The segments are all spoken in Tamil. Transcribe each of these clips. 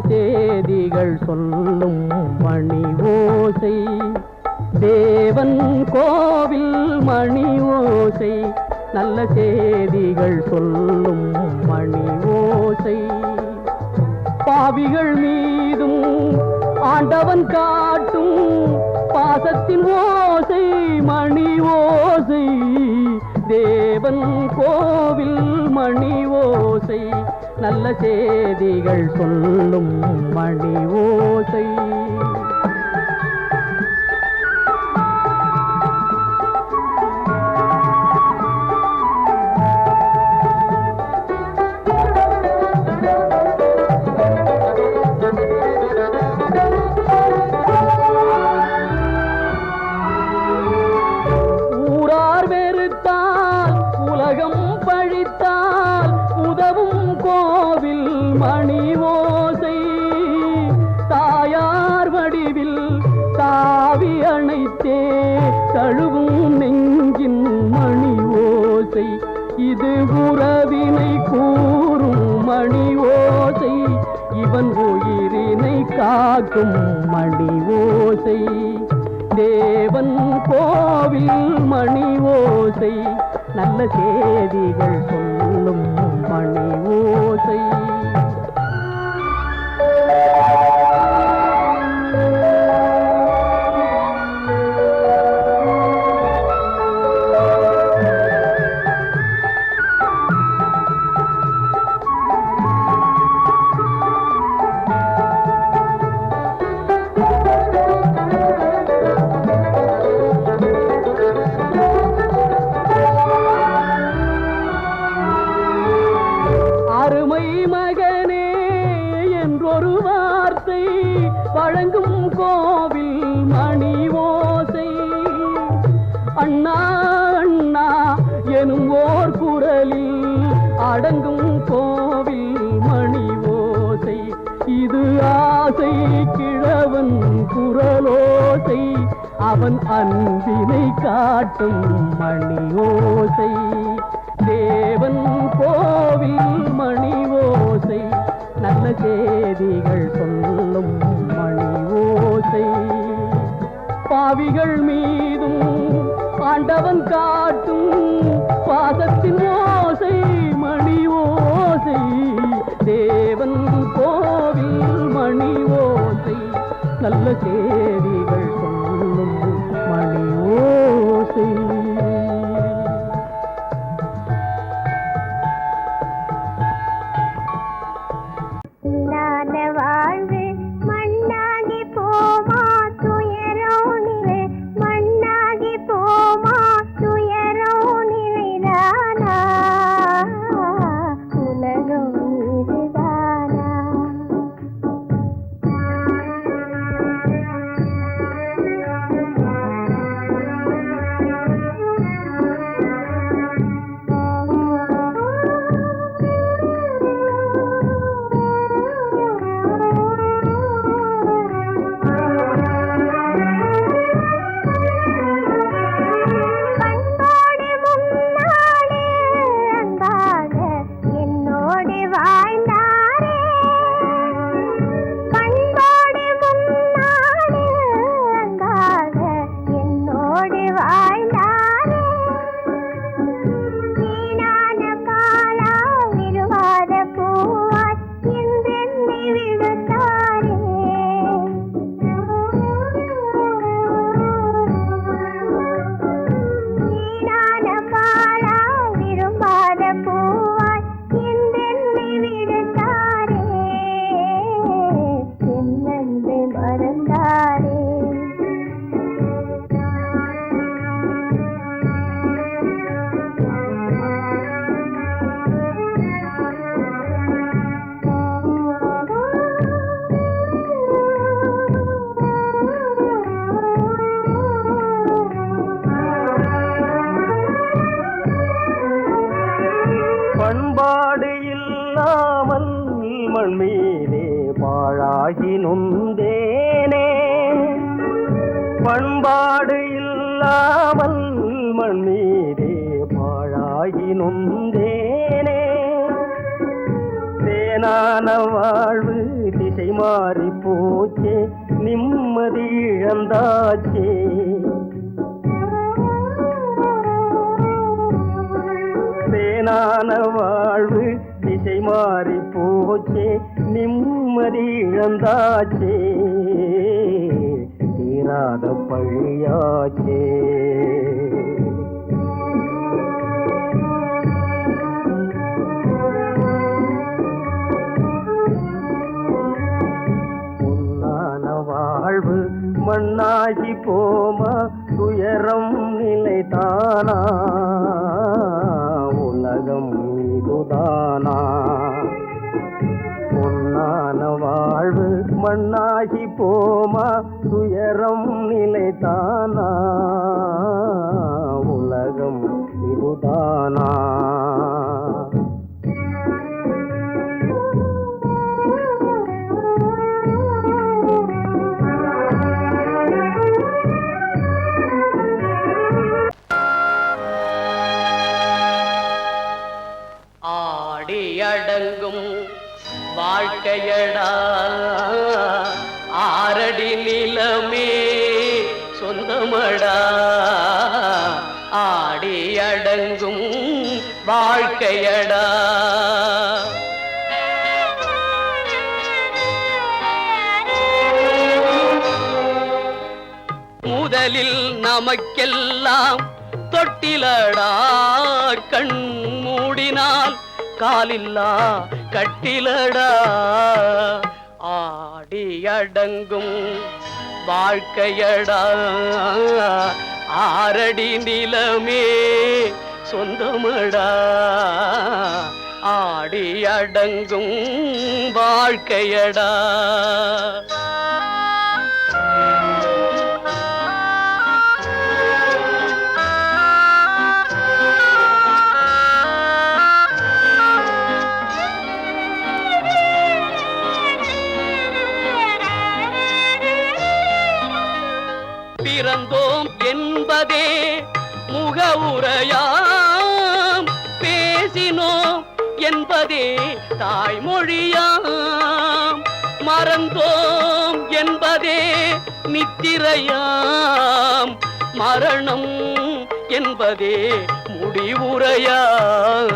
சேதிகள் சொல்லும் மணி ஓசை, தேவன் கோவில் மணி ஓசை, நல்ல சேதிகள் சொல்லும் மணி ஓசை. பாவிகள் மீதும் ஆண்டவன் காட்டும் பாசத்தின் ஓசை மணி ஓசை, தேவன் கோவில் மணி ஓசை, நல்ல சேதிகள் சொல்லும் மணி ஓசை. மணி ஓசை, தாயார் வடிவில் தாவி அணைத்தே தழுவும் நெஞ்சின் மணி ஓசை, இது உறவினை கூறும் மணி ஓசை, இவன் உயிரினை காக்கும் மணி ஓசை, தேவன் கோவில் மணி ஓசை, நல்ல சேதிகள் சொல்லும் மணி ஓசை. அருமை மகனே என்றொரு வார்த்தை வழங்கும் கோவில் மணி ஓசை, அண்ணா அண்ணா எனும் ஓர் குரலில் அடங்கும் கோவில் மணி ஓசை, இது ஆசை கிழவன் குரலோசை, அவன் அன்பினை காட்டும் மணி ஓசை, தேவன் கோவில் மணி ஓசை, நல்ல சேதிகள் சொல்லும் மணி ஓசை. பாவிகள் மீதும் ஆண்டவன் காட்டும் பாசத்தின் ஓசை மணி ஓசை, தேவன் கோவில் மணி ஓசை, நல்ல சேதிகள் சொல்லும் மணி ஓசை. பண்பாடு இல்லாமல் மண் மீதே பாழாகி நொந்தேனே, பண்பாடு இல்லாமல் மண் மீதே பாழாகி நொந்தேனே, தேனான வாழ்வு திசை மாறி போச்சே நிம்மதி இழந்தாச்சே தேனான வாழ்வு திசை மாறி போச்சே நிம்மதி இழந்தாச்சே தீராத பழியாச்சே வாழ்வு மண்ணாகி போமா துயரம் நிலைதானா உலகம் இதுதானா பொன்னான வாழ்வு மண்ணாகி போமா துயரம் நிலைதானா உலகம் இதுதானா அடங்கும் வாழ்க்கையடா ஆரடி நிலமே சொந்தமடா ஆடி அடங்கும் வாழ்க்கையடா முதலில் நமக்கெல்லாம் தொட்டிலடா கண் மூடினால் காலில்லா கட்டிலடா ஆடி அடங்கும் வாழ்க்கையடா ஆரடி நிலமே சொந்தமடா ஆடி அடங்கும் வாழ்க்கையடா பிறந்தோம் என்பதே முகவுரையாம் பேசினோம் என்பதே தாய்மொழியாம் மறந்தோம் என்பதே நித்திரையாம் மரணம் என்பதே முடிவுரையாம்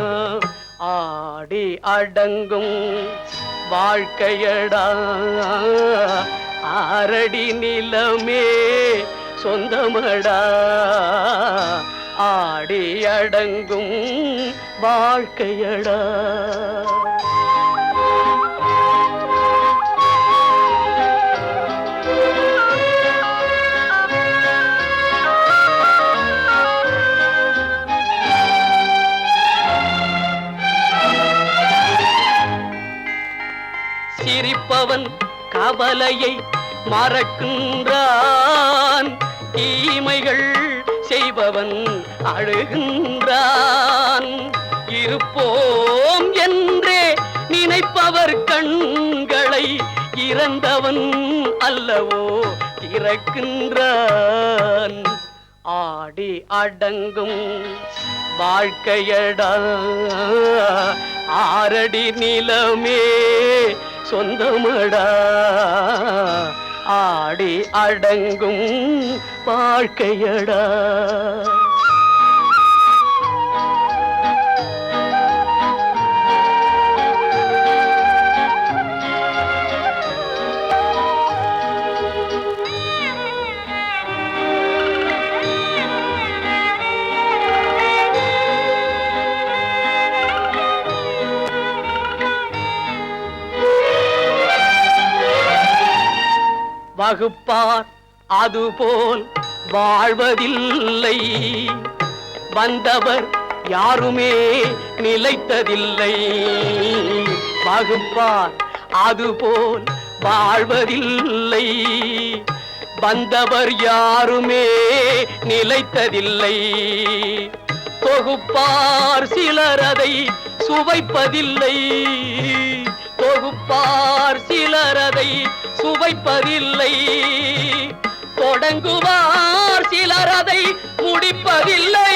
ஆடி அடங்கும் வாழ்க்கையடா ஆரடி நிலமே சொந்தமடா ஆடி அடங்கும் வாழ்க்கையடா சிரிப்பவன் கவலையை மறக்கின்றான் தீமைகள் செய்பவன் அழுகின்றான் இருப்போம் என்றே நினைப்பவர் கண்களை இறந்தவன் அல்லவோ திறக்கின்றான் ஆடி அடங்கும் வாழ்க்கையடா ஆரடி நிலமே சொந்தமடா ஆடி அடங்கும் வாழ்க்கையடா வகுப்பார் அதுபோல் வாழ்வதில்லை வந்தவர் யாருமே நிலைத்ததில்லை வகுப்பார் அதுபோல் வாழ்வதில்லை வந்தவர் யாருமே நிலைத்ததில்லை தொகுப்பார் சிலர் அதை சுவைப்பதில்லை தொகுப்பார் சிலர் அதை சுவைப்பதில்லை தொடங்குவார் சிலர் அதை முடிப்பதில்லை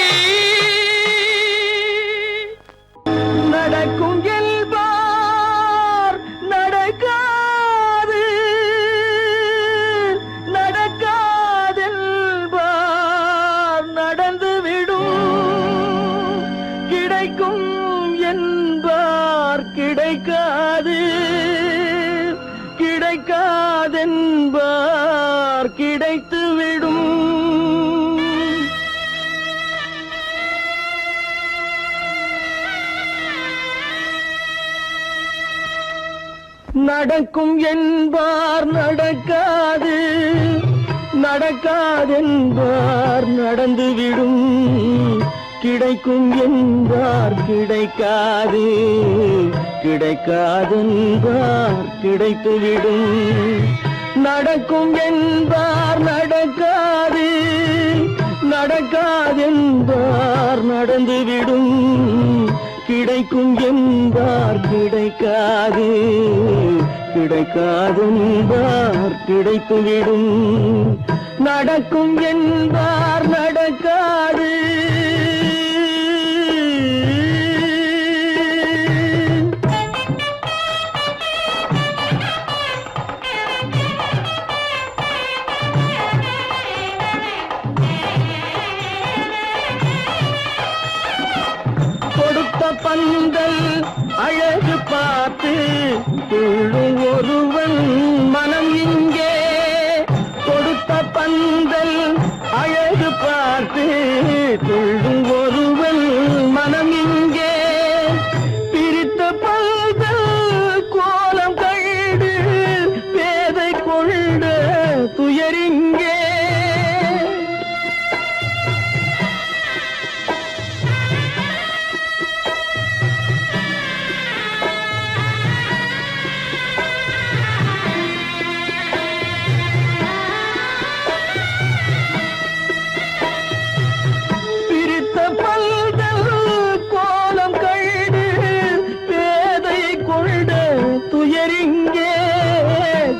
நடக்கும் என்பார் நடக்காது நடக்காதென்பார் கிடைத்துவிடும். நடக்கும் என்பார் நடக்காது, நடக்காதென்பார் நடந்துவிடும். கிடைக்கும் என்பார் கிடைக்காது, கிடைக்காதென்பார் கிடைத்துவிடும். நடக்கும் என்பார் நடக்காது, நடக்காதென்பார் நடந்துவிடும். கிடைக்கும் என்பார் கிடைக்காது, கிடைக்காதென்பார் கிடைத்துவிடும். நடக்கும் என்பார் நடக்காது. கொடுத்த பந்தல் அழகு பார்த்து துள்ளும் ஒருவன் மனம் இங்கே. கொடுத்த பந்தல் அழகு பார்த்து துள்ளும் ஒருவன் மனம் இங்கே. பிரித்த பந்தல் கோலம் கண்டு பேதை கொண்ட துயரிங்கே.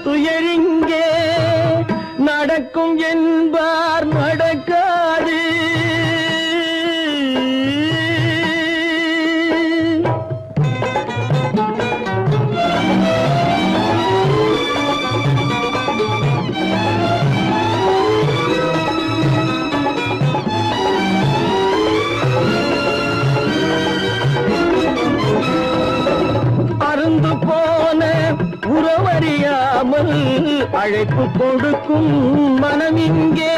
துயரிங்கே நடக்கும் என்பார் நடக்காது. அருந்து போன உறவறியாமல் அழைப்பு கொடுக்கும் மனம் இங்கே.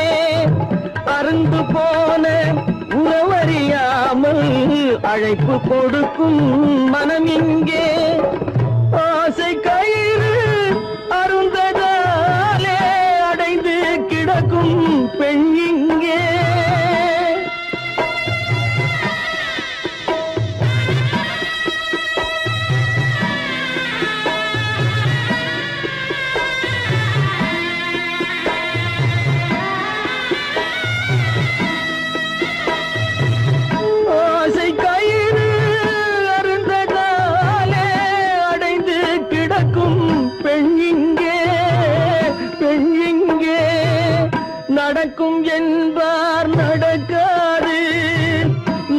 அருந்து போன உறவறியாமல் அழைப்பு கொடுக்கும் மனம் இங்கே. ஆசை கயிறு அருந்ததாலே அடைந்து கிடக்கும் பெண் இங்கே. நடக்கும் என்பார் நடக்காது,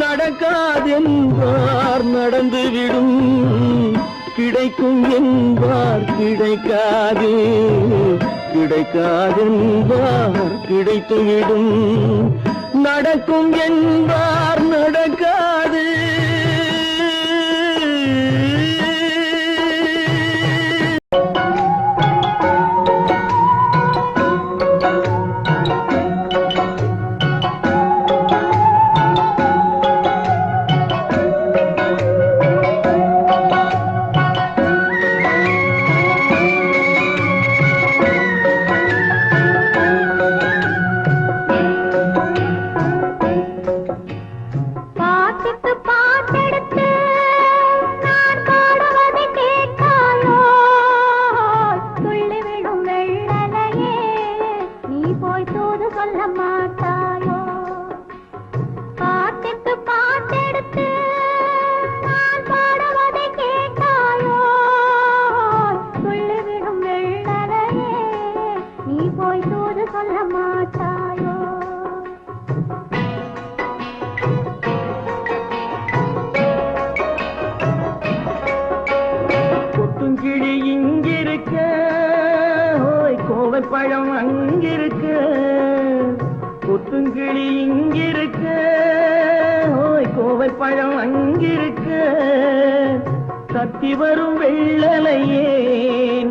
நடக்காதென்பார் நடந்துவிடும். கிடைக்கும் என்பார் கிடைக்காது, கிடைக்காதென்பார் கிடைத்துவிடும். நடக்கும் என்பார் நடக்காது. கொத்துங்கிழி இங்கிருக்க, கோவைப்பழம் அங்கிருக்க. கொத்துங்கிழி இங்கிருக்க, கோவைப்பழம் அங்கிருக்க. தத்தி வரும் வெள்ளலையே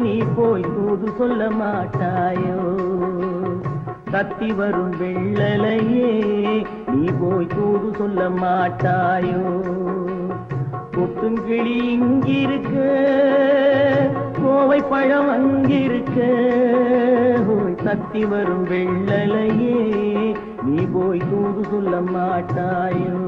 நீ போய் தூது சொல்ல மாட்டாயோ தத்தி வரும் வெள்ளலையே நீ போய் தூது சொல்ல மாட்டாயோ கொத்துங்கிளி இங்கிருக்க கோவை பழம் அங்கிருக்க போய் தத்தி வரும் வெள்ளலையே நீ போய் தூது சொல்ல மாட்டாயோ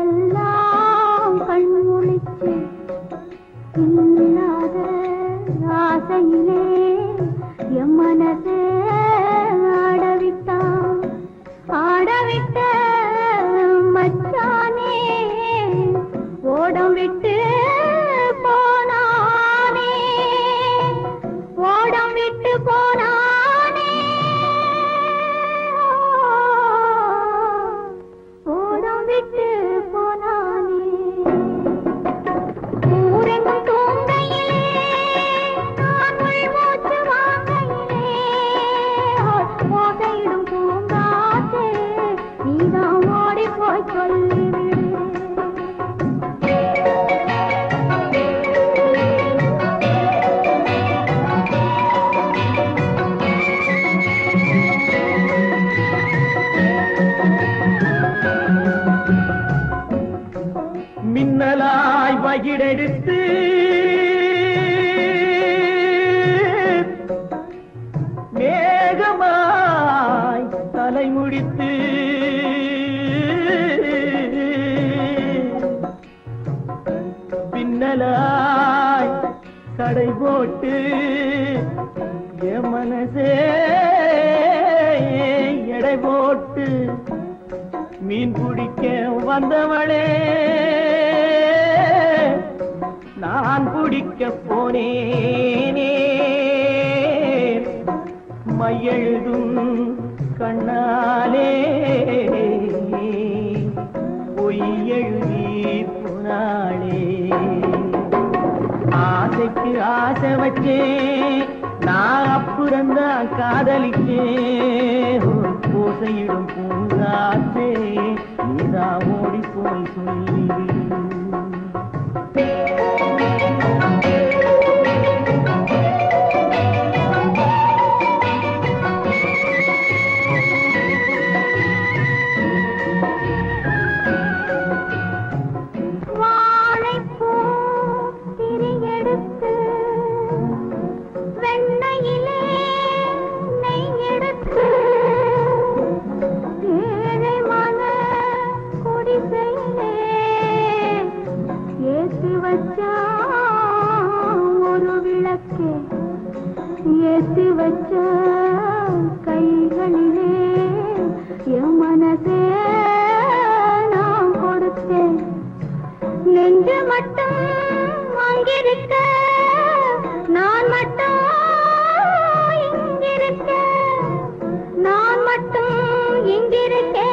இரவெல்லாம் கண்முழிச்சு இல்லாத ஆசையிலே என் மனசே ஆடவிட்ட மச்சானே ஓடம் விட்டு போனானே ஓடம் விட்டு போனானே ஓடம் விட்டு போனானே ஊரெங்கும் தூங்கையிலே நான் மூச்சு வாங்கையிலே ஓசையிடும் பூங்காற்றே நீதான் ஓடி போய் சொல்லிவிடு மின்னலாய் வகிடெடுத்து மேகமாய் தலை முடித்து பின்னலாய் கடை போட்டு என் மனசே எடை போட்டு மீன் பிடிக்க வந்தவளே நான் பிடிக்க போனேனே மையெழுதும் கண்ணாலே பொய் எழுதி போனாளே ஆசைக்கு ஆசை வச்சேன் நான் அப்புறந்தான் காதலிச்சேன் பூசையிடும் பூங்காற்றே நீதான் ஓடி போய் சொல்லிவிடு ஒரு விளக்கே ஏற்றி வச்ச கைகளிலே என் மனசே நான் கொடுத்தேன் நெஞ்சு மட்டும் அங்கிருக்க நான் மட்டும் இங்கிருக்க நான் மட்டும் இங்கிருக்கேன்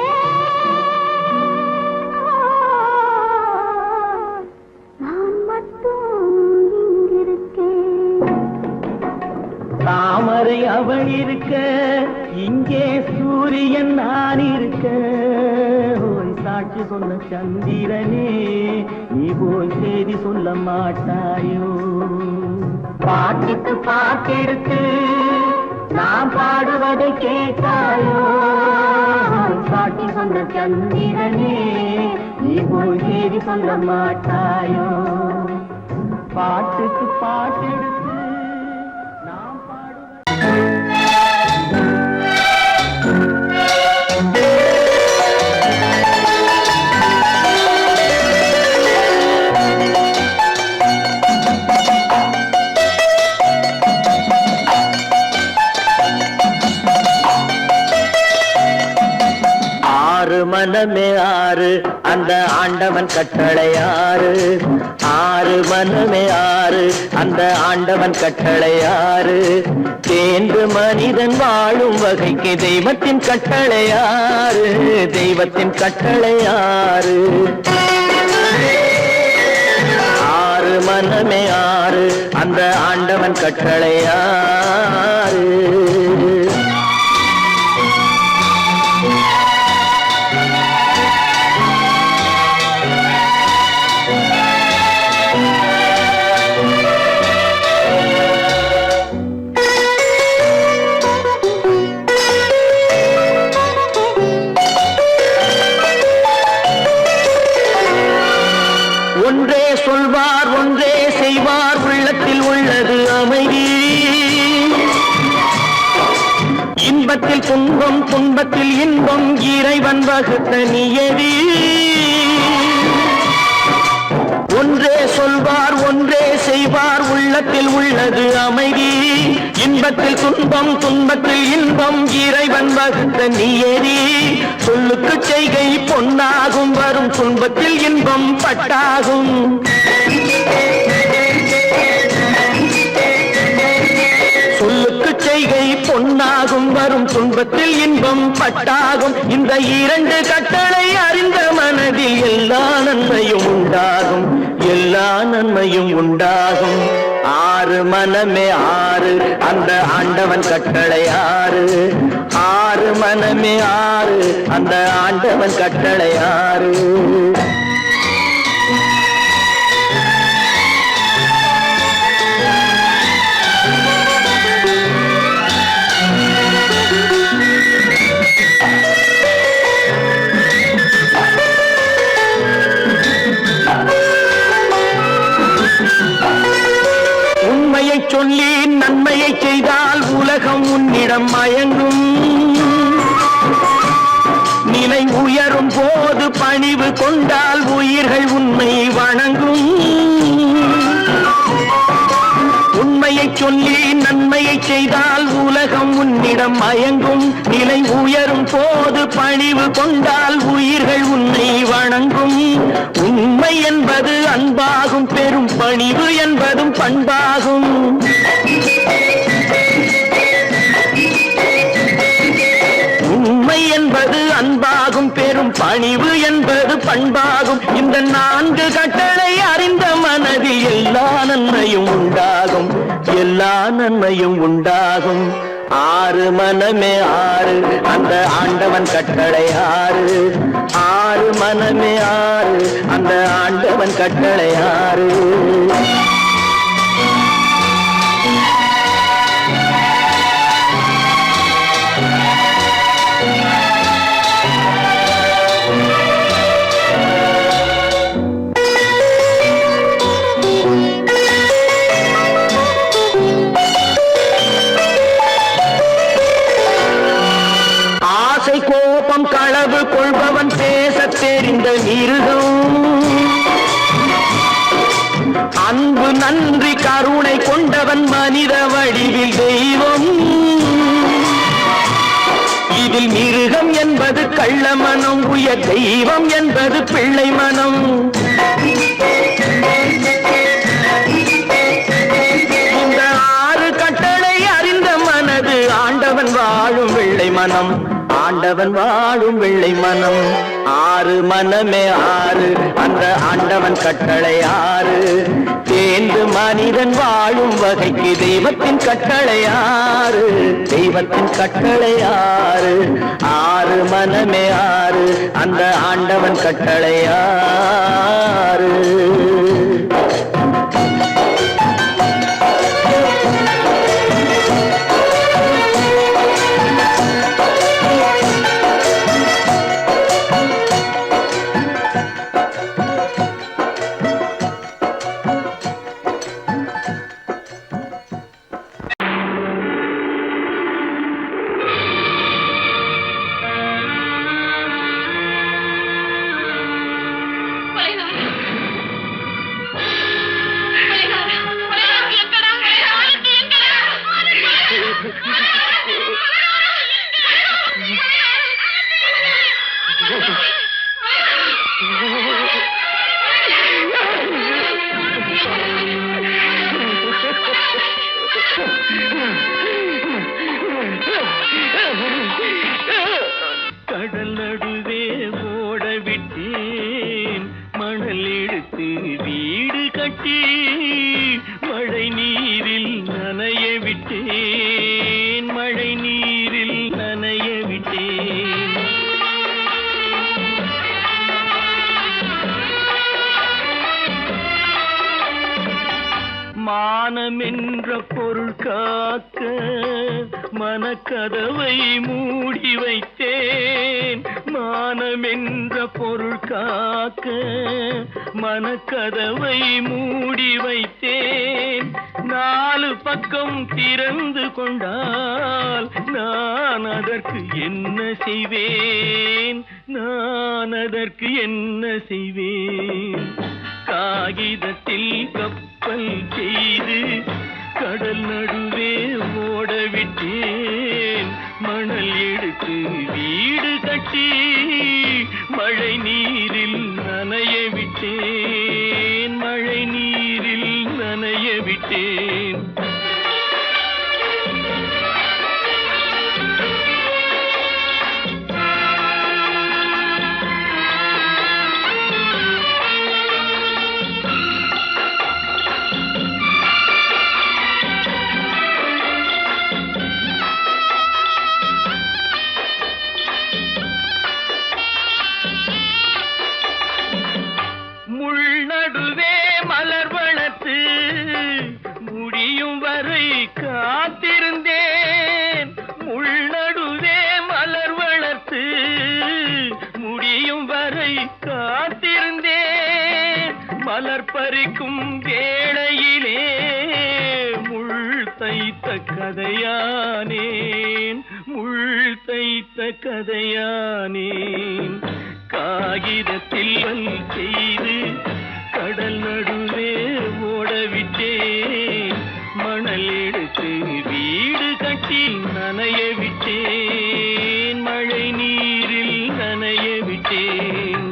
தாமரை அவள் இருக்க இங்கே சூரியன் நான் இருக்க ஓய் சாட்சி சொன்ன சந்திரனே நீ போய் செய்தி சொல்ல மாட்டாயோ பாட்டுக்கு பாட்டெடுத்து நான் பாடுவதை கேட்டாயோ சாட்சி சொன்ன சந்திரனே நீ போய் செய்தி சொல்ல மாட்டாயோ பாட்டுக்கு பாட்டெடுத்து மனமே ஆறு அந்த ஆண்டவன் கட்டளை ஆறு ஆறு மனமே ஆறு அந்த ஆண்டவன் கட்டளை ஆறு தேர்ந்து மனிதன் வாழும் வகைக்கு தெய்வத்தின் கட்டளை ஆறு தெய்வத்தின் கட்டளை ஆறு ஆறு மனமே ஆறு அந்த ஆண்டவன் கட்டளை ஆறு ஒன்றே சொல்வார் ஒன்றே செய்வார் உள்ளத்தில் உள்ளது அமைதி இன்பத்தில் துன்பம் துன்பத்தில் இன்பம் இறைவன் வகுத்த நியதி ஒன்றே சொல்வார் ஒன்றே செய்வார் உள்ளத்தில் உள்ளது அமைதி இன்பத்தில் துன்பம் துன்பத்தில் இன்பம் இறைவன் வகுத்த நியதி சொல்லுக்கு செய்கை பொன்னாகும் வரும் துன்பத்தில் இன்பம் பட்டாகும் சொல்லுக்கு செய்கை பொன்னாகும் வரும் துன்பத்தில் இன்பம் பட்டாகும் இந்த இரண்டு கட்டளை அறிந்த மனதில் எல்லா நன்மையும் உண்டாகும் எல்லா நன்மையும் உண்டாகும் ஆறு மனமே ஆறு அந்த ஆண்டவன் கட்டளை ஆறு ஆறு மனமே ஆறு அந்த ஆண்டவன் கட்டளை ஆறு உண்மையை சொல்லி நன்மையை செய்தால் உலகம் உன்னிடம் மயங்கும் நிலை உயரும் போது பணிவு கொண்டால் உயிர்கள் உன்னை வணங்கும் உண்மையை சொல்லி நன்மையை செய்தால் உலகம் உன்னிடம் மயங்கும் நிலை உயரும் போது பணிவு கொண்டால் உயிர்கள் உன்னை வணங்கும் உண்மை என்பது அன்பாகும் பெரும் பணிவு என்பதும் பண்பாகும் உண்மை என்பது அன்பாகும் பெரும் பணிவு என்பது பண்பாகும் இந்த நான்கு கட்டளை அறிந்த மனதில் எல்லா நன்மையும் உண்டாகும் எல்லா நன்மையும் உண்டாகும் ஆறு மனமே ஆறு அந்த ஆண்டவன் கட்டளை ஆறு ஆறு மனமே ஆறு அந்த ஆண்டவன் கட்டளை ஆறு கோபம் களவு கொள்பவன் பேசத் தெரிந்த மிருகம் அன்பு நன்றி கருணை கொண்டவன் மனித வடிவில் தெய்வம் இதில் மிருகம் என்பது கள்ள மனம் உயர் தெய்வம் என்பது பிள்ளை மனம் இந்த ஆறு கட்டளை அறிந்த மனது ஆண்டவன் வாழும் வெள்ளை மனம் ஆண்டவன் வாழும் வெள்ளை மனம் ஆறு மனமே ஆறு அந்த ஆண்டவன் கட்டளை ஆறு தேர்ந்து மனிதன் வாழும் வகைக்கு தெய்வத்தின் கட்டளை ஆறு தெய்வத்தின் கட்டளை ஆறு ஆறு மனமே ஆறு அந்த ஆண்டவன் கட்டளை ஆறு விட்டேன் மழை நீரில் நனைய விட்டேன் மானம் என்ற பொருள் காக்க மனக்கதவை மூடி வைத்தேன் மானம் என்ற பொருள் காக்க மனக்கதவை மூடி வைத்தேன் நாலு பக்கம் திறந்து கொண்டால் நான் அதற்கு என்ன செய்வேன் நான் அதற்கு என்ன செய்வேன் காகிதத்தில் கப்பல் செய்து கடல் நடுவே ஓடவிட்டேன் மணல் எடுத்து வீடு கட்டி மழை நீரில் நனைய விட்டேன் மழை நீரில் நனைய விட்டேன் நடுவே மலர் வளர்த்து முடியும் வரை காத்திருந்தேன் உள்நடுவே மலர் வளர்த்து முடியும் வரை காத்திருந்தேன் மலர் பறிக்கும் வேளையிலே முள் தைத்த கதையானேன் முள் தைத்த கதையானேன் காகிதத்தில் செய்து கடல் நடுவே ஓடவிட்டேன் மணல் எடுத்து வீடு கட்டி நனைய விட்டேன் மழை நீரில் நனைய விட்டேன்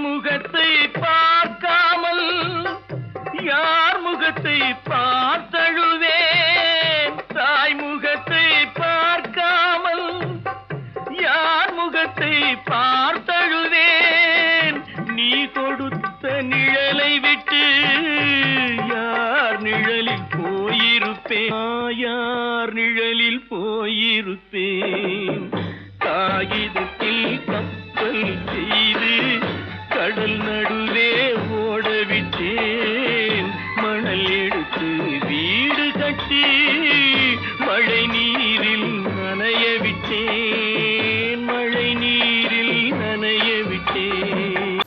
முகத்தை பார்க்காமல் யார் முகத்தை பார்த்தழுவேன் தாய் முகத்தை பார்க்காமல் யார் முகத்தை பார்த்தழுவேன் நீ கொடுத்த நிழலை விட்டு யார் நிழலில் போயிருப்பேன் யார் நிழலில் போயிருப்பேன் காகிதத்தில் கப்பல் செய்து கடல் நடுவே ஓடவிட்டேன் மணல் எடுத்து வீடு கட்டி மழை நீரில் நனைய விட்டேன் மழை நீரில் நனைய விட்டேன்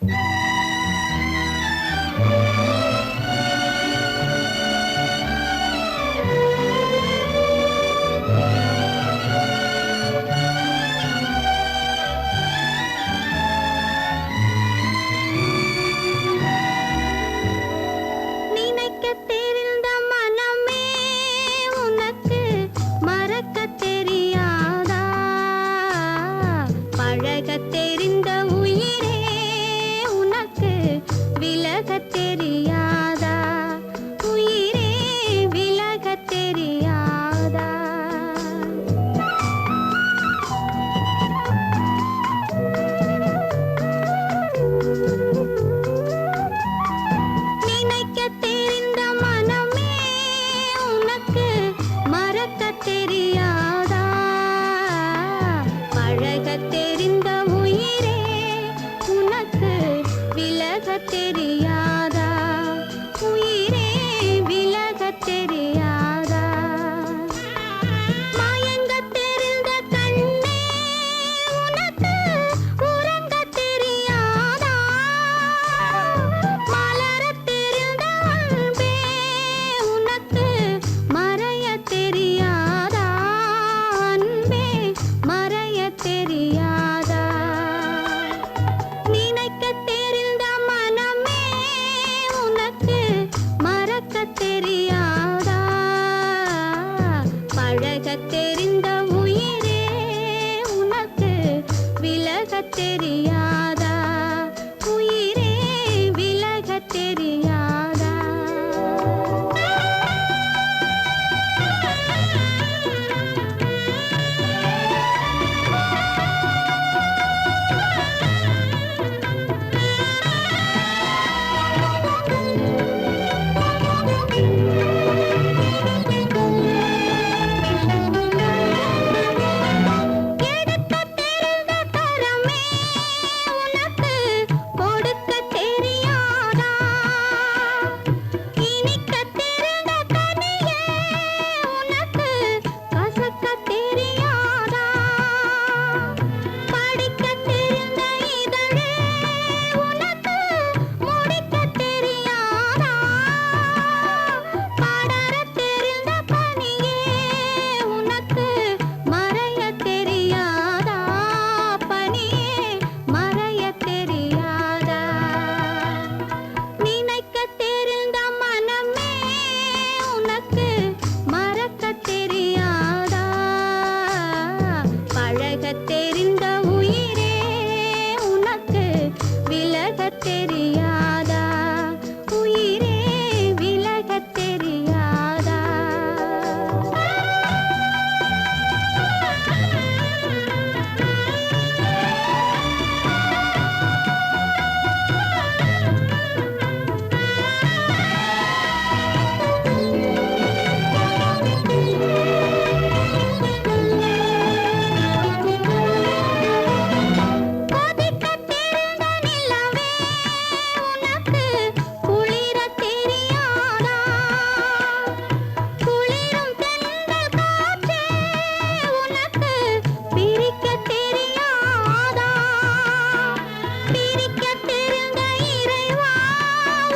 பிரிக்க தெரிந்த இறைவா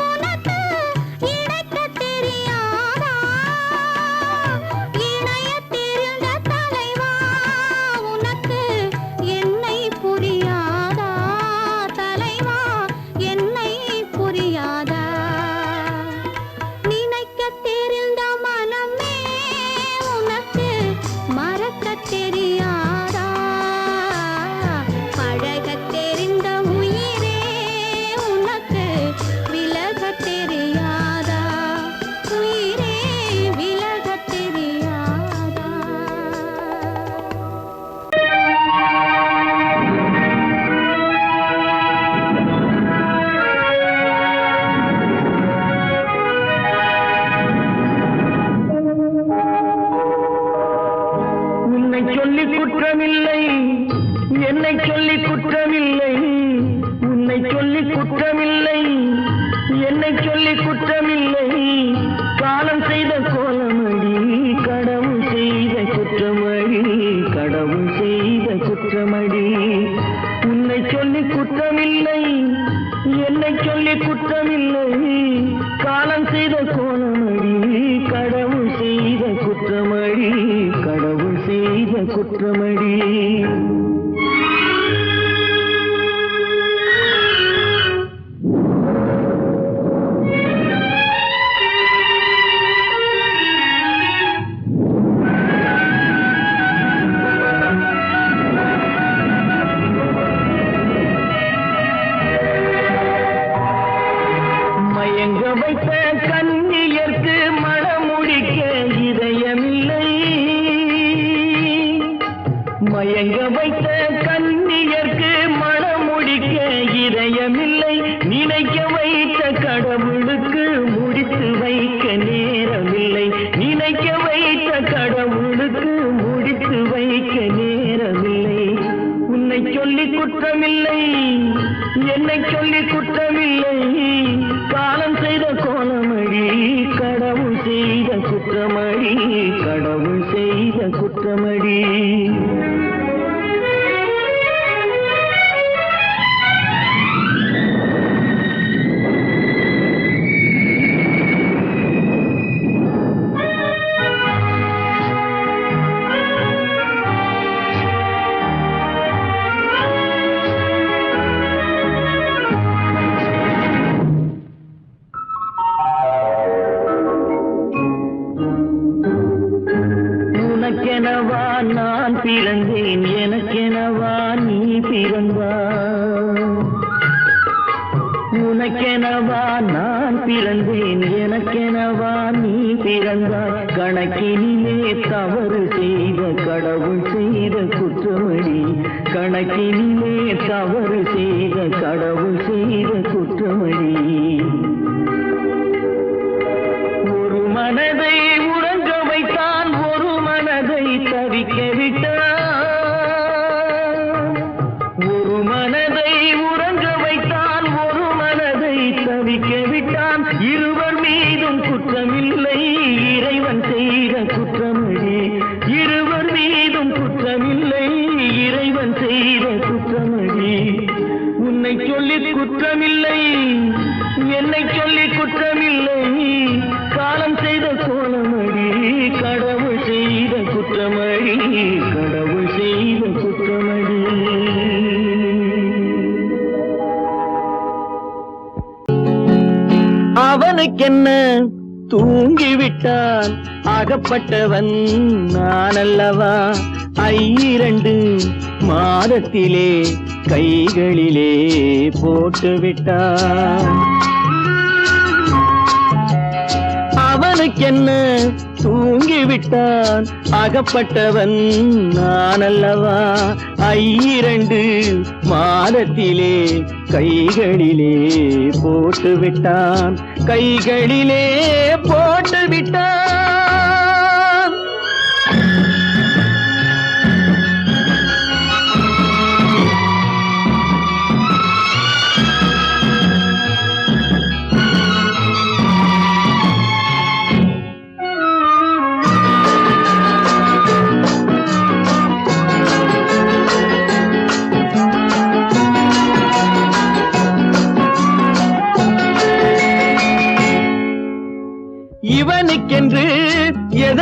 உனக்கு இணைக்க தெரியாதா இணைய தெரிந்த தலைவா உனக்கு என்னை புரியாதா தலைவா என்னை புரியாதா நினைக்க தெரிந்த மனமே உனக்கு மறக்க தெரியாதா பழக தெரிந்த உயிரே உனக்கு விலக தெரியாதா உயிரே விலக தெரியாதா உன்னை சொல்லி குற்றமில்லை என்னை சொல்லி குற்றமில்லை உன்னை சொல்லி குற்றமில்லை என்னை சொல்லி குற்றமில்லை காலம் செய்த கோலமடி கடவுள் செய்த குற்றமடி கடவுள் செய்த குற்றமடி உன்னை சொல்லி குற்றமில்லை என்னை சொல்லி குற்றமில்லை காலம் செய்த கோலமடி கடவுள் செய்த குற்றமடி கடவுள் செய்த குற்றமடி மயங்க வைத்த கண்ணியர்க்கு மனமுடிக்க இதயமில்லை மயங்க வைத்த கண்ணியர்க்கு மனமுடிக்க இதயமில்லை நினைக்க வைத்த கடவுளுக்கு முடித்து வைக்க நேரமில்லை நினைக்க வைத்த கடவுளுக்கு முடித்து வைக்க நேரமில்லை உன்னை சொல்லி குற்றமில்லை என்னை சொல்லி குற்றமில்லை காலம் செய்த கோலமடி கடவுள் செய்த குற்றமடி கடவுள் செய்த குற்றமடி உனக்கெனவா நான் பிறந்தேன் எனக்கெனவா நீ பிறந்தாய் உனக்கெனவா நான் பிறந்தேன் எனக்கெனவா நீ பிறந்தாய் கணக்கினிலே தவறு செய்த கடவுள் செய்த குற்றமடி கணக்கினிலே தவறு செய்த கடவுள் செய்த குற்றமடி ஒரு மனதை உறங்க வைத்தான் ஒரு மனதை தவிக்க விட்டான் ஒரு மனதை உறங்க வைத்தான் ஒரு மனதை தவிக்க விட்டான் இருவர் மீதும் குற்றமில்லை இறைவன் செய்த குற்றமடி இருவர் மீதும் குற்றமில்லை இறைவன் செய்த குற்றமடி உன்னை சொல்லி குற்றமில்லை என்னை சொல்லி குற்றமில்லை காலம் செய்த கோலமடி கடவுள் செய்த குற்றமடி கடவுள் செய்த குற்றமடி அவனுக்கென்ன தூங்கிவிட்டான் அகப்பட்டவன் நான் அல்லவா 2 மாதத்திலே கைகளிலே போட்டு விட்டான் அவனுக்கென்ன தூங்கிவிட்டான் அகப்பட்டவன் நான் அல்லவா 2 மாதத்திலே கைகளிலே போட்டு விட்டான் கைகளிலே போட்டு விட்டான்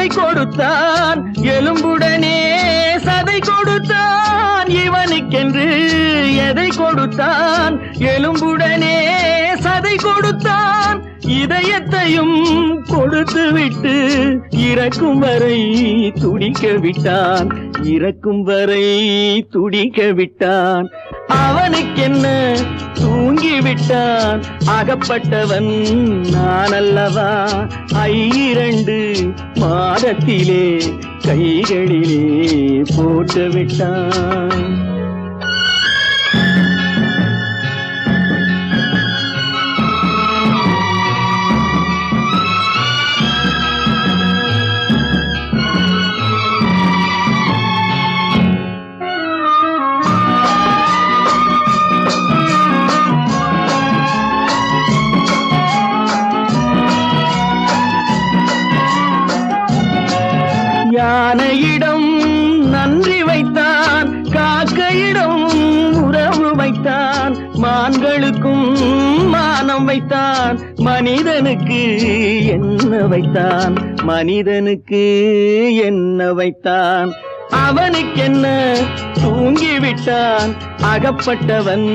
எதை கொடுத்தான் எலும்புடனே சதை கொடுத்தான் இவனுக்கென்று எதை கொடுத்தான் எலும்புடனே சதை கொடுத்தான் இதயத்தையும் கொடுத்து விட்டு இறக்கும் வரை துடிக்க விட்டான் இறக்கும் வரை துடிக்க விட்டான் அவனுக்கென்ன தூங்கி விட்டான் அகப்பட்டவன் நான் அல்லவா 2 மாதத்திலே கைகளிலே போட்டு விட்டான் யானையிடம் நன்றி வைத்தான் காக்கையிடம் உறவு வைத்தான் மான்களுக்கும் மானம் வைத்தான் மனிதனுக்கு என்ன வைத்தான் மனிதனுக்கு என்ன வைத்தான் அவனுக்கென்ன தூங்கிவிட்டான் அகப்பட்டவன்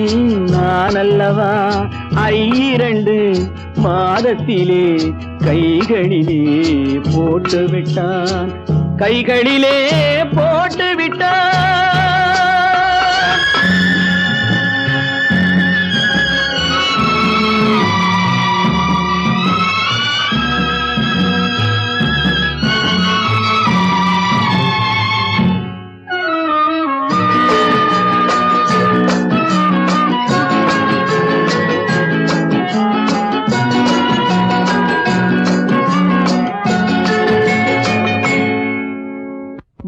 நான் அல்லவா 2 மாதத்திலே கைகளிலே போட்டு விட்டான் கைகளிலே போட்டு விட்டான்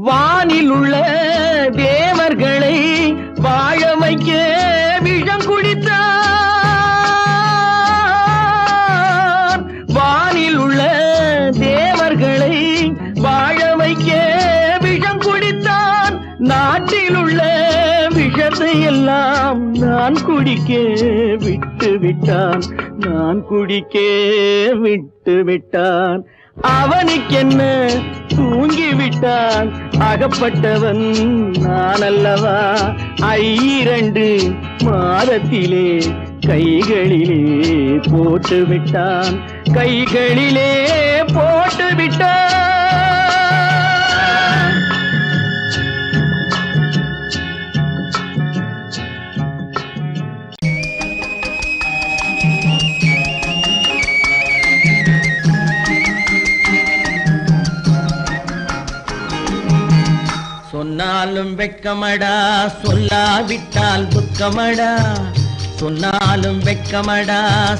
வானில் உள்ள தேவர்களை வாழ வைக்க விஷம் குடித்தான் வானில் உள்ள தேவர்களை வாழ வைக்க விஷம் குடித்தான் நாட்டில் உள்ள விஷத்தை எல்லாம் நான் குடிக்க விட்டு விட்டான் நான் குடிக்க விட்டு விட்டான் அவனுக்கென்ன தூங்கிவிட்டான் அகப்பட்டவன் நான் அல்லவா 2 மாதத்திலே கைகளிலே போட்டு விட்டான் கைகளிலே போட்டு விட்டான் சொன்னாலும் வெட்கமடா சொல்லாவிட்டால் துக்கமடா சொன்னாலும் வெட்கமடா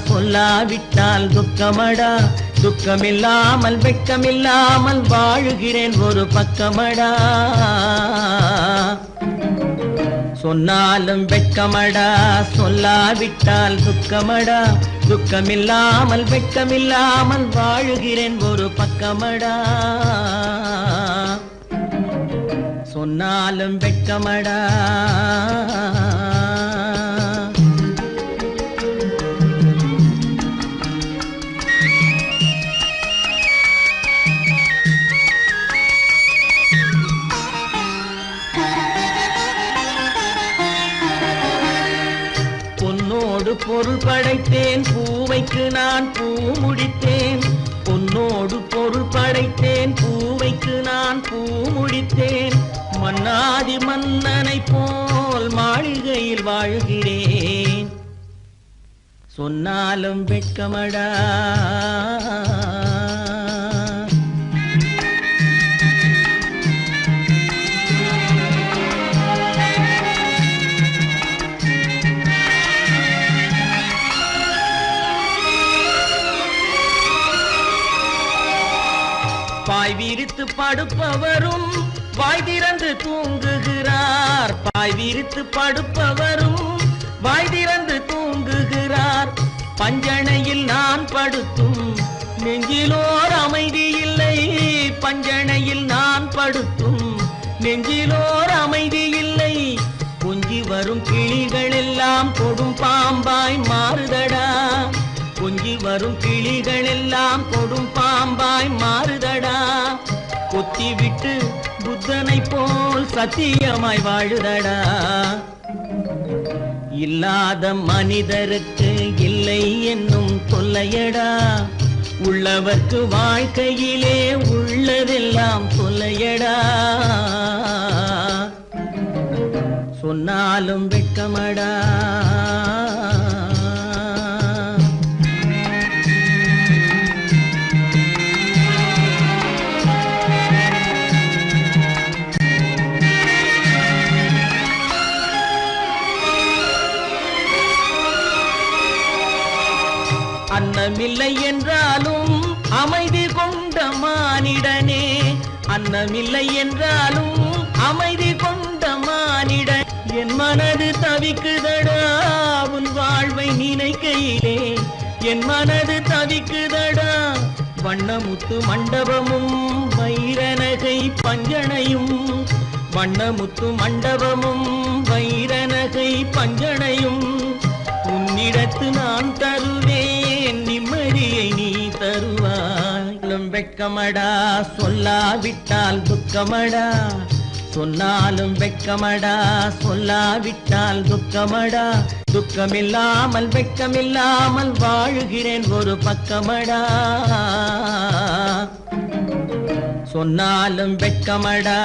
சொல்லாவிட்டால் துக்கமடா துக்கமில்லாமல் வெட்கமில்லாமல் வாழுகிறேன் ஒரு பக்கமடா சொன்னாலும் வெட்கமடா சொல்லாவிட்டால் துக்கமடா துக்கமில்லாமல் வெட்கமில்லாமல் வாழுகிறேன் ஒரு பக்கமடா சொன்னாலும் வெட்கமடா பொன்னோடு பொருள் படைத்தேன் பூவைக்கு நான் பூ முடித்தேன் பொன்னோடு பொருள் படைத்தேன் பூவைக்கு நான் பூ முடித்தேன் மன்னாதி மன்னனை போல் மாளிகையில் வாழ்கிறேன் சொன்னாலும் வெட்கமடா பாய் விரித்து படுப்பவரும் வாய் திறந்து தூங்குகிறார் பாய் விரித்து படுப்பவரும் வாய் திறந்து தூங்குகிறார் பஞ்சணையில் நான் படுத்தும் நெஞ்சிலோர் அமைதி இல்லை பஞ்சணையில் நான் படுத்தும் நெஞ்சிலோர் அமைதி இல்லை கொஞ்சி வரும் கிளிகள் எல்லாம் கொடும் பாம்பாய் மாறுதடா கொஞ்சி வரும் கிளிகள் எல்லாம் கொடும் பாம்பாய் மாறுதடா கொத்தி விட்டு புத்தனை போல் சத்தியமாய் வாழுதடா. இல்லாத மனிதருக்கு இல்லை என்னும் தொல்லையடா, உள்ளவர்க்கு வாழ்க்கையிலே உள்ளதெல்லாம் தொல்லையடா. சொன்னாலும் வெட்கமடா. அன்னமில்லை என்றாலும் அமைதி கொண்ட மானிடனே, அன்னமில்லை என்றாலும் அமைதி கொண்ட மானிடன். என் மனது தவிக்குதடா உன் வாழ்வை நினைக்கையிலே, என் மனது தவிக்குதடா. வண்ணமுத்து மண்டபமும் வைரநகை பஞ்சனையும், வண்ணமுத்து மண்டபமும் வைரநகை பஞ்சனையும் உன்னிடத்து நான் தருவேன், நிம்மதியை நீ தருவாய். வெட்கமடா சொல்லாவிட்டால் துக்கமடா, சொன்னாலும் வெட்கமடா சொல்லாவிட்டால் துக்கமடா. துக்கமில்லாமல் வெட்கமில்லாமல் வாழுகிறேன் ஒரு பக்கமடா. சொன்னாலும் வெட்கமடா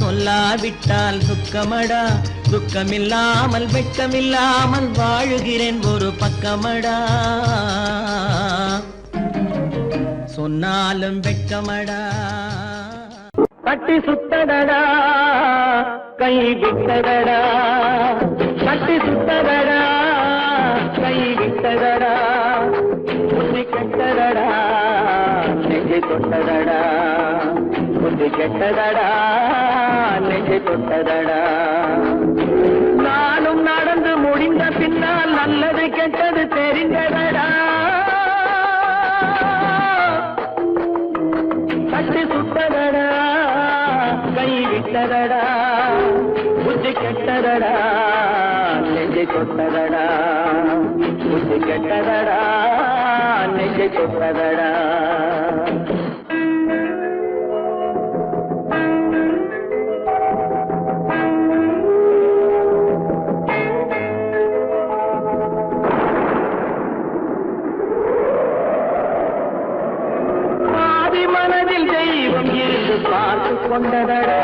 சொல்லாவிட்டால் துக்கமடா. துக்கமில்லாமல் வெட்கமில்லாமல் வாழுகிறேன் ஒரு பக்கமடா. சொன்னாலும் வெட்கமடா. கட்டி சுத்தடடா கை விட்டதடா, கட்டி சுத்தடடா கை விட்டதடா. புத்தி கெட்டதடா நெஞ்சை தொட்டதடா, புத்தி கெட்டதடா நெஞ்சை தொட்டதடா. நானும் நடந்து முடிந்த பின்னால் நல்லது கெட்டது தெரிந்ததடா. கட்டி சுத்ததடா கை விட்டதடா, புத்தி கெட்டதடா நெஞ்சை தொட்டதடா, புத்தி கெட்டதடா நெஞ்சை தொட்டதடா. மனதில் தெய்வம் இருந்து பார்த்து கொண்டதடா,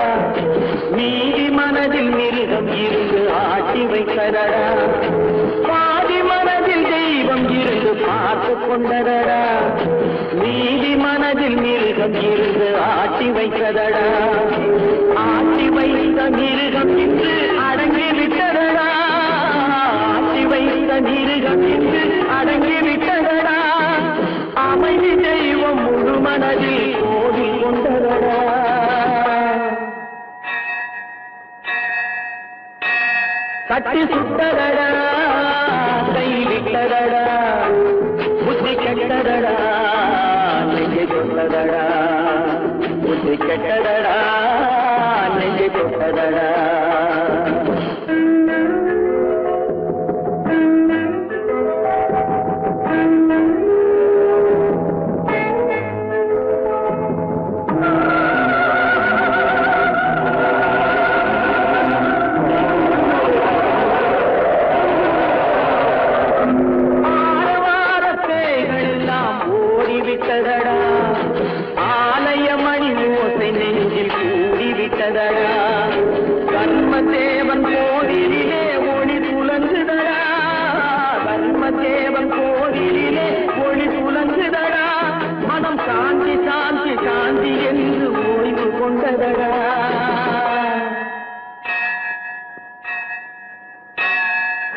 நீதி மனதில் மிருகம் இருந்து ஆட்டி வைத்ததடா. பாதி மனதில் தெய்வம் இருந்து பார்த்து கொண்டதடா, நீதி மனதில் மிருகம் இருந்து ஆட்டி வைத்ததடா. ஆட்டி வைத்த மிருகம் இன்று அடங்கி விட்டதடா, ஆட்டி வைத்த மிருகம் இன்று அடங்கி விட்டதடா. அமைதி தெய்வம் முழு மனதில் கோவில் கொண்டதடா. கட்டி சுட்டதடா கை விட்டதடா, புத்தி கெட்டதடா நெஞ்சை தொட்டதடா, புத்தி கெட்டதடா நெஞ்சை தொட்டதடா. கர்மதேவன் கோவிலிலே ஒளி துலங்குதடா, கர்மதேவன் கோவிலிலே ஒளி துலங்குதடா. மனம் சாந்தி சாந்தி சாந்தி என்று ஓய்வு கொண்டதடா.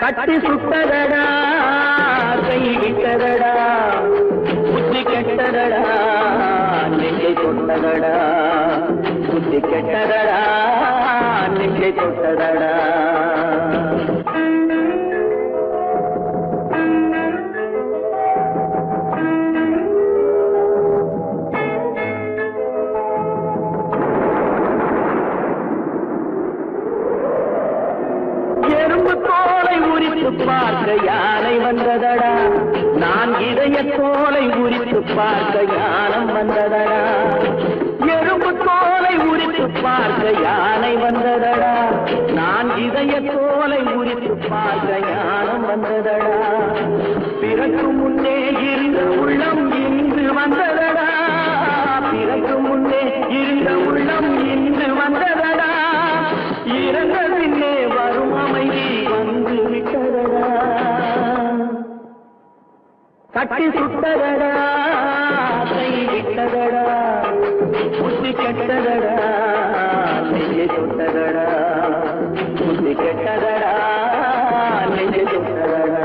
கட்டி சுட்டதடா கை விட்டதடா, புத்தி கெட்டதடா நெஞ்சை தொட்டதடா, புத்தி கெட்டதடா நெஞ்சை தொட்டதடா. எறும்பு தோலை உரித்து பார்க்க யானை வந்ததடா, நான் இதய தோலை உரித்து பார்க்க யானம் வந்ததடா. எறும்பு தோலை யானை வந்ததடா நான் இதய தோலை உரித்து பார்க்க ஞானம் வந்ததடா பிறகு முன்னே இருந்த உள்ளம் இன்று வந்ததடா பிறகு முன்னே இருந்த உள்ளம் இன்று வந்ததடா இறந்த பின்னே வரும் அமைதி வந்து விட்டதடா கட்டி சுட்டதடா கை விட்டதடா புத்தி கெட்டதடா நெஞ்சை சுட்டதடா புத்தி கெட்டதடா நெஞ்சை சுட்டதடா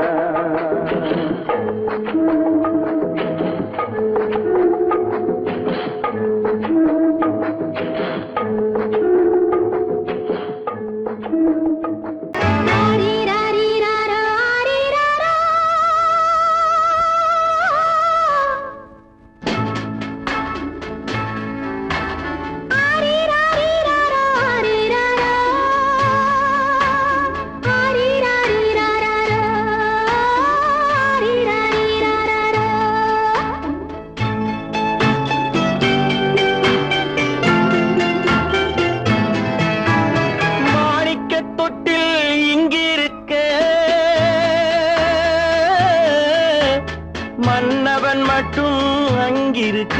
மன்னவன் மட்டும் அங்கிருக்க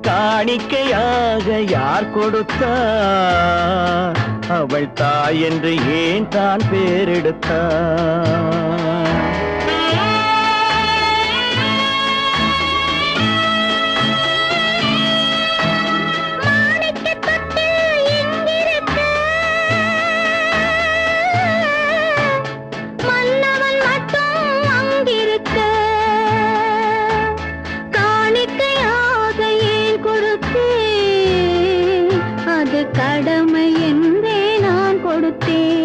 காணிக்கையாக யார் கொடுத்தா அவள் தாய் என்று ஏன் தான் பேரெடுத்தா கடமை என்றே நான் கொடுத்தேன்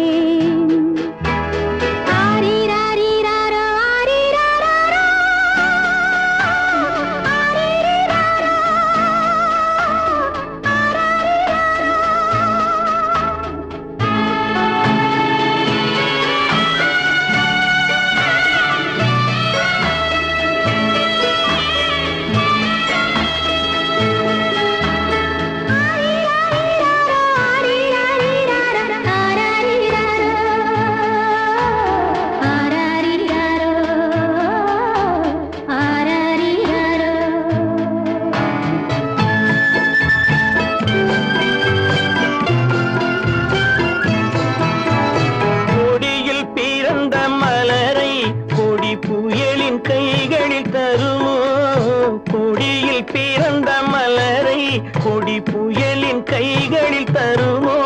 பிறந்த மலரை கொடி புயலின் கைகளில் தருமோ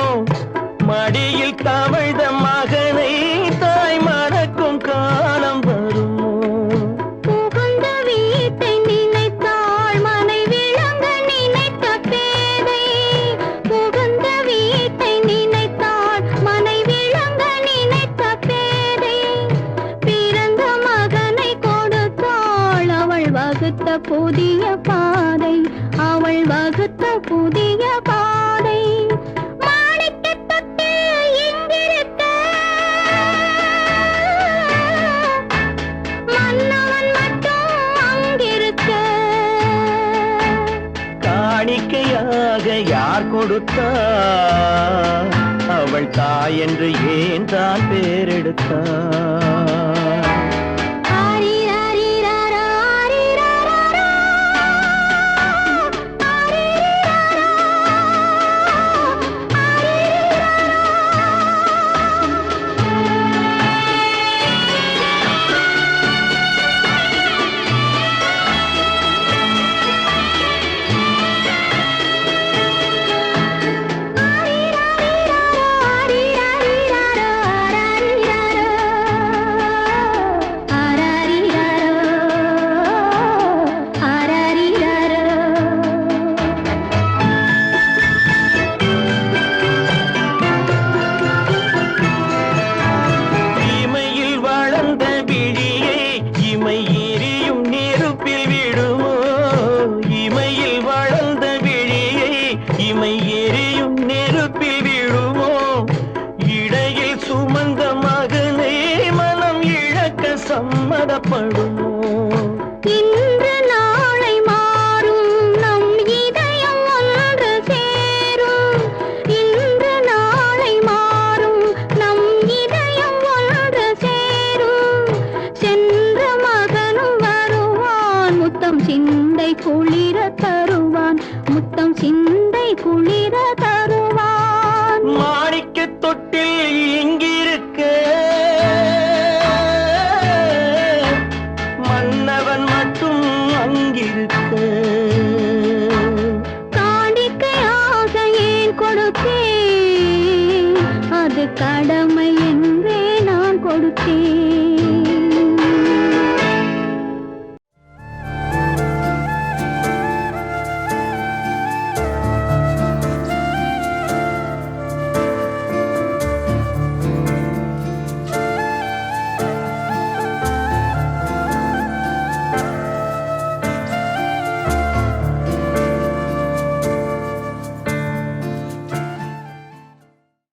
மடியில் தவழ்ந்த மகனை தாய் மறக்கும் காலம் வருமோ புகுந்த வீட்டை நினைத்தாள் மனை விளங்க நினைத்த பேதை புகுந்த வீட்டை நினைத்தாள் மனை விளங்க நினைத்த பேதை பிறந்த மகனை கொடுத்தாள் அவள் வகுத்த புதிய பாதை அவள் வகுத்த புதிய பாதை மாணிக்கத் தொட்டில் இங்கிருக்க மன்னவன் மட்டும் அங்கிருக்க காணிக்கையாக யார் கொடுத்தா அவள் தாய் என்று ஏன் தான் பேரெடுத்தா சம்மதப்படுமோ இன்று நாளை மாறும் நம் இதயம் ஒன்று சேரும் சிந்தை குளிர தருவான். மாணிக்க தொட்டில் இங்கிருக்க மன்னவன் மட்டும் அங்கிருக்க. காணிக்கையாக ஏன் கொடுத்தேன், அது கடமை என்றே நான் கொடுத்தேன்.